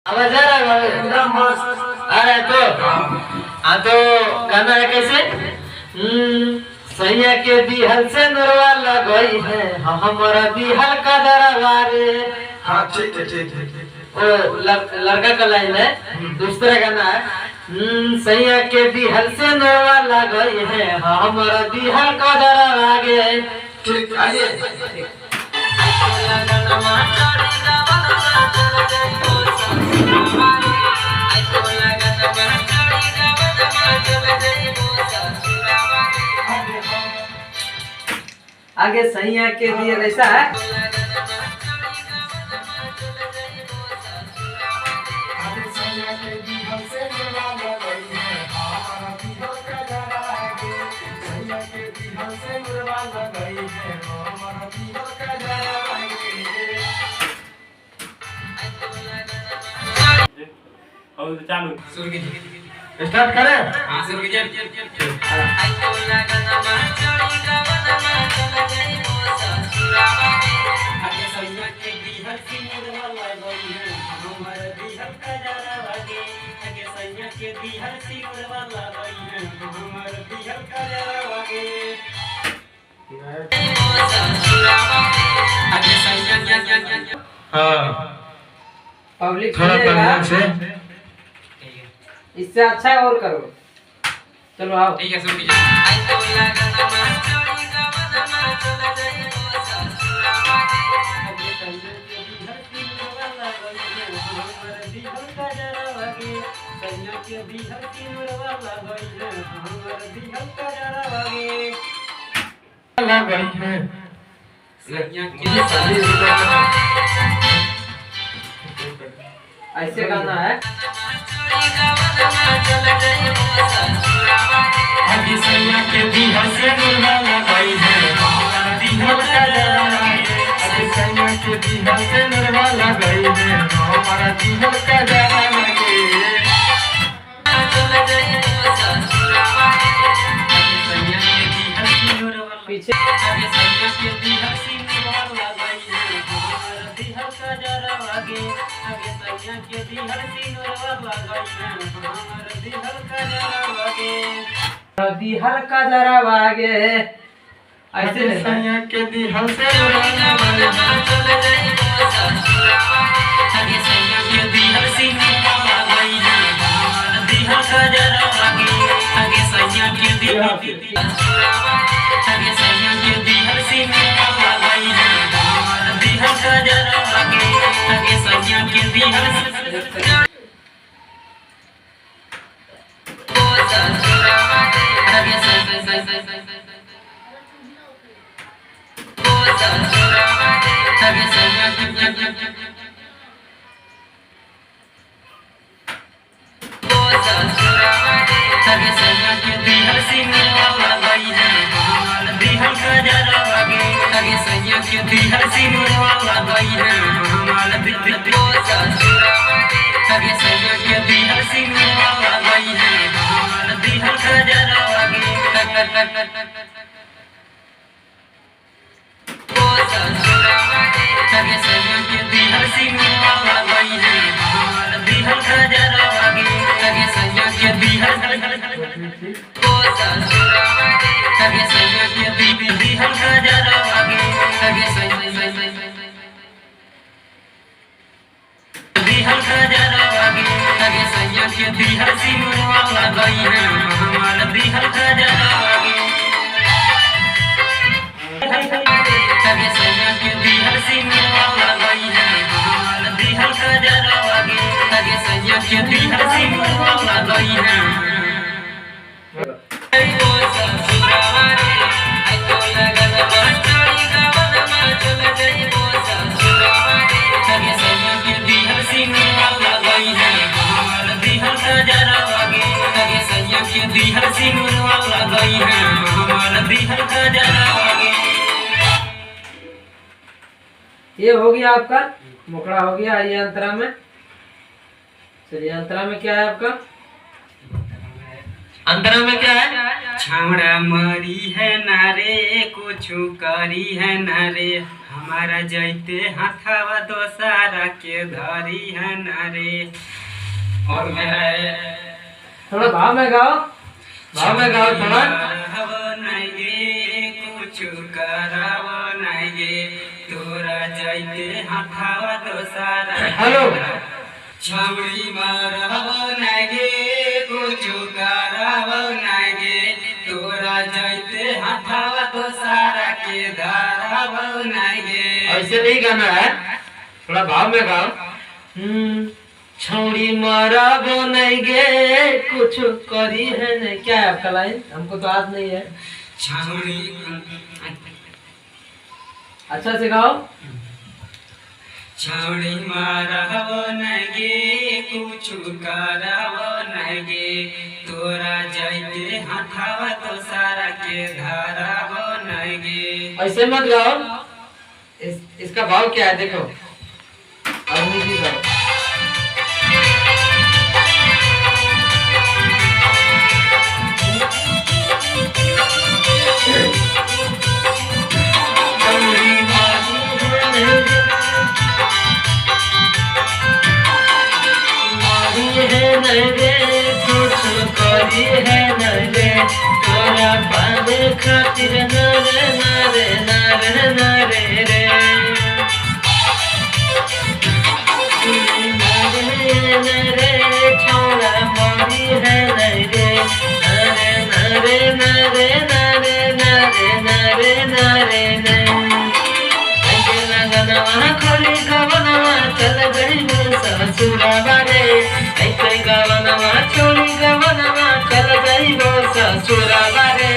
आवाज आ रहा है एकदम मस्त आ रहा है। तो गाना है कैसे? सैया के दिहल से नरवा लगई है हमारा दिहल का दरबारे। हाँ ठीक है ठीक है। ओ लड़का का लाइन है। दूसरा गाना है सैया के दिहल से नरवा लगई है हमारा दिहल का दरबारे। ठीक आइए। आगे सैया के दिए ऐसा है। चालू स्टार्ट करें। हाँ शुरू कीजिए। हाँ पब्लिक थोड़ा ध्यान से। इससे अच्छा और करो। चलो आओ। ठीक है शुरू कीजिए। ऐसे गाना है। आगे सैया के दिहल से नरवा लगई है हमारा दिहल का दरबारे। आगे सैया के दिहल से नरवा लगई है हमारा दिहल का दरबारे। पीछे दिहल का जरा आगे ऐसे नहीं। सैया के दिहल से नरवा लगई है ये हो गया आपका मुखड़ा हो गया। ये अंतरा में चलिए। अंतरा में क्या है आपका? अंतरा में क्या है? छावड़ा मरी है नारे कुछ करी है नारे हमारा जैते हाथावा दोसारा के धरी है नारे। और में है थोड़ा भाव में गाओ, भाव में गाओ थोड़ा। कुछ करावो नहीं तोरा जैते हाथावा दोसारा हेलो छावड़ी मारवो नहीं कुछ करावो नहीं तोरा जैते हाथावा दोसारा के धरावो नहीं। ऐसे नहीं गाना है, थोड़ा भाव में गाओ। छौड़ी मराबो नहीं गे कुछ करी है नहीं। क्या है आपका लाइन? हमको तो याद नहीं है। छावड़ी अच्छा से गाओ। छौड़ी मारवो नहीं कुछ करावो नहीं तोरा जैते हाथावा दोसारा के धरावो नहीं। ऐसे मत गाओ, इसका भाव क्या है देखो। अग्नि जी गाओ। करी है नरे तोरा पावे खातिर नरे नरे नरे नरे रे नरे छोरा मरी है नरे नरे नरे नरे नरे नरे नरे नरे रे लगनवा खोली गवनवा चल गई ससुरा बारे ऐसे गवनवा छोड़ी गवनवा चल गई वो ससुरा बारे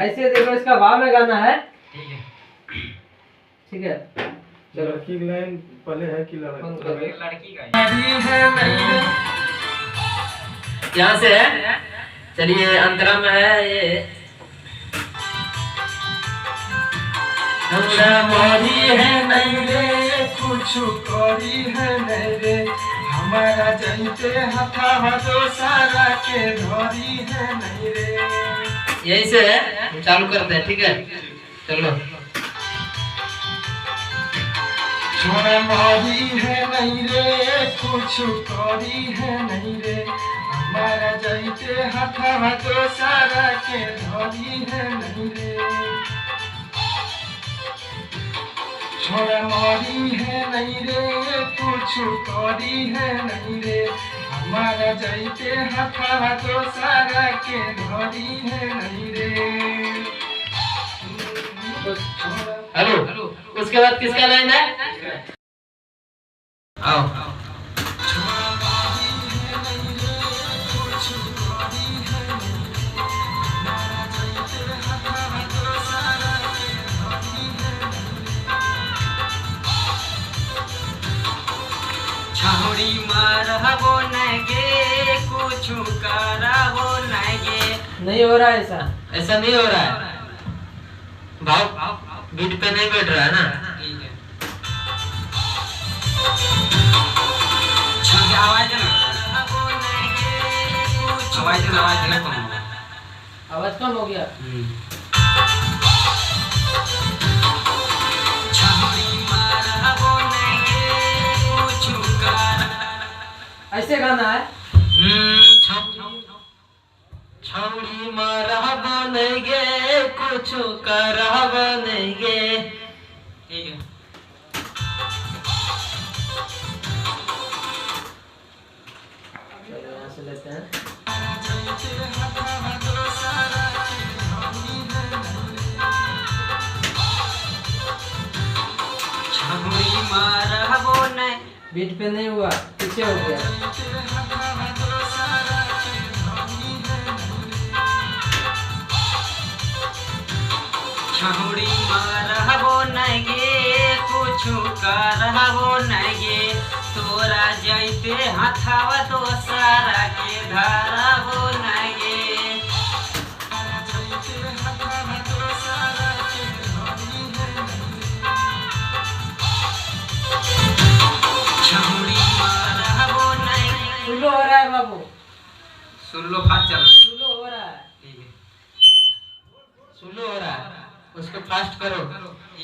ऐसे देखो, इसका भाव में गाना है। ठीक है चलो। लड़की की लाइन पहले है कि लड़की का यहाँ से है। चलिए अंतरा में है ये। हमरा मोरी है नहीं रे कुछ करी है नहीं रे हमारा जैते हाथावा दोसारा के धरी है नहीं रे। यही से है, चालू करते हैं। ठीक है चलो। छोरा मरी है नहीं रे कुछ करी है नहीं रे हमारा जैते हाथावा दोसारा के धरी है नहीं रे। छोरा मरी है नहीं रे कुछ करी है नहीं रे हमारा जैते हाथावा दोसारा के धरी है नहीं रे। हेलो उसके बाद किसका लाइन है? आओ। छौड़ी मारवो नहीं कुछ करावो नहीं हो रहा है ऐसा, ऐसा नहीं हो रहा है। भाव बीट पे नहीं बैठ रहा है ना। आवाज कम हो गया। ऐसे गाना है। छौड़ी मारब नहीं गे कुछ करब नहीं गे। ठीक है यहाँ से लेते हैं। छौड़ी मारबो नहीं बीट पे नहीं हुआ, पीछे हो गया। छौड़ी मारबो नहीं कुछ करबो नहीं तोरा जैते हाथावा दोसारा के धरबो नहीं। सुन लो फास्ट चल। स्लो हो रहा है, ठीक है। स्लो हो रहा है, उसको फास्ट करो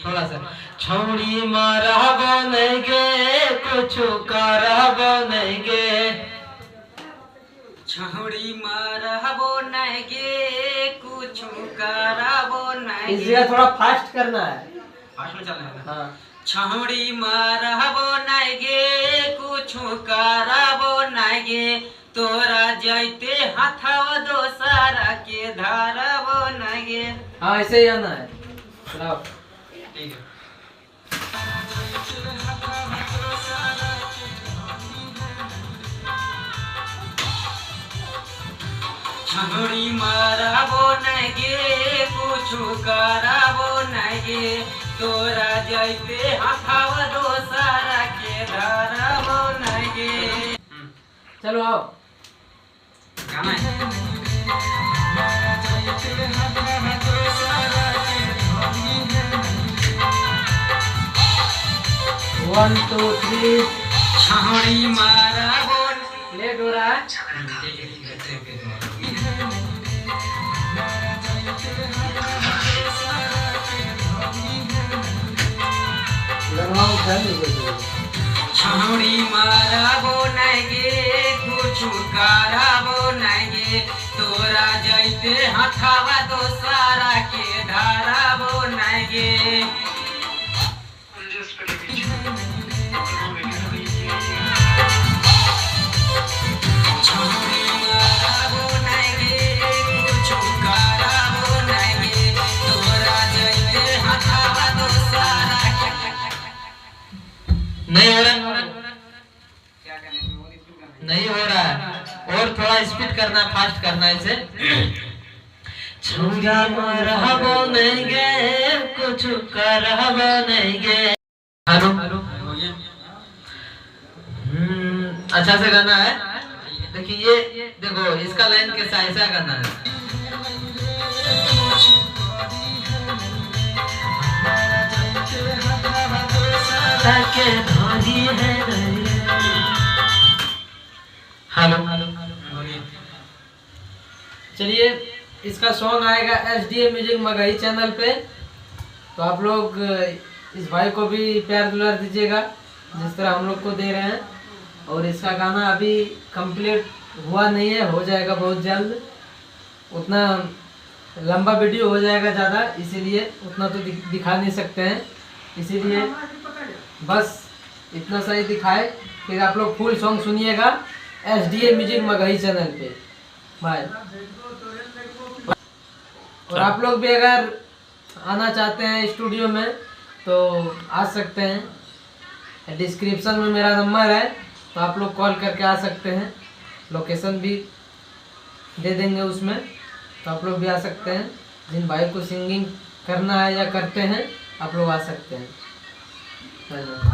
थोड़ा सा। छौड़ी मारा बनेगे कुछ करबो नहीं गे, छौड़ी मारबो नहीं गे कुछ करबो नहीं इस गे। जगह थोड़ा फास्ट करना है। फास्ट में चलना है। हाँ, छौड़ी मारबो नहीं गे कुछ करबो नहीं गे, तोरा जैते हाथवा दोसरा के धरबो नहीं गे। हाँ ऐसे ही आना है। चलाओ। ठीक है। छौड़ी मारबो नहीं गे कुछ करबो नहीं गे, तोरा जैते हाथवा दोसरा के धरबो नहीं गे। चलो आओ। गाना है। 1 2 3 छौड़ी मारबो। लेट हो रहा है। लगवाओ घर में बोलो। छौड़ी मारबो नहीं गे कुछ करबो नहीं गे, तोरा जैते हाथवा दोसरा के धरबो नहीं गे। छौड़ी मारबो नहीं गे कुछ करबो नहीं गे, तोरा जैते हाथवा दोसरा के। नहीं हो रहा, क्या करने से वो इसको करना है। नहीं हो रहा है, और थोड़ा स्पीड करना, फास्ट करना है इसे। छौड़ा मारबो नहीं गे कुछ करबो नहीं गे। हेलो, हो गया। अच्छा से गाना है। देखिए ये देखो, इसका लाइन कैसा, ऐसा गाना है। के धोरी है हेलो। चलिए, इसका सॉन्ग आएगा SDA म्यूजिक मगही चैनल पे, तो आप लोग इस भाई को भी प्यार दुलार दीजिएगा जिस तरह हम लोग को दे रहे हैं। और इसका गाना अभी कंप्लीट हुआ नहीं है, हो जाएगा बहुत जल्द। उतना लंबा वीडियो हो जाएगा ज़्यादा, इसीलिए उतना तो दिखा नहीं सकते हैं, इसीलिए बस इतना सही दिखाए। फिर आप लोग फुल सॉन्ग सुनिएगा SDA म्यूजिक मगही चैनल पे। बाय। और आप लोग भी अगर आना चाहते हैं स्टूडियो में तो आ सकते हैं, डिस्क्रिप्शन में मेरा नंबर है, तो आप लोग कॉल करके आ सकते हैं। लोकेशन भी दे देंगे उसमें, तो आप लोग भी आ सकते हैं। जिन भाई को सिंगिंग करना है या करते हैं, आप लोग आ सकते हैं। धन्यवाद।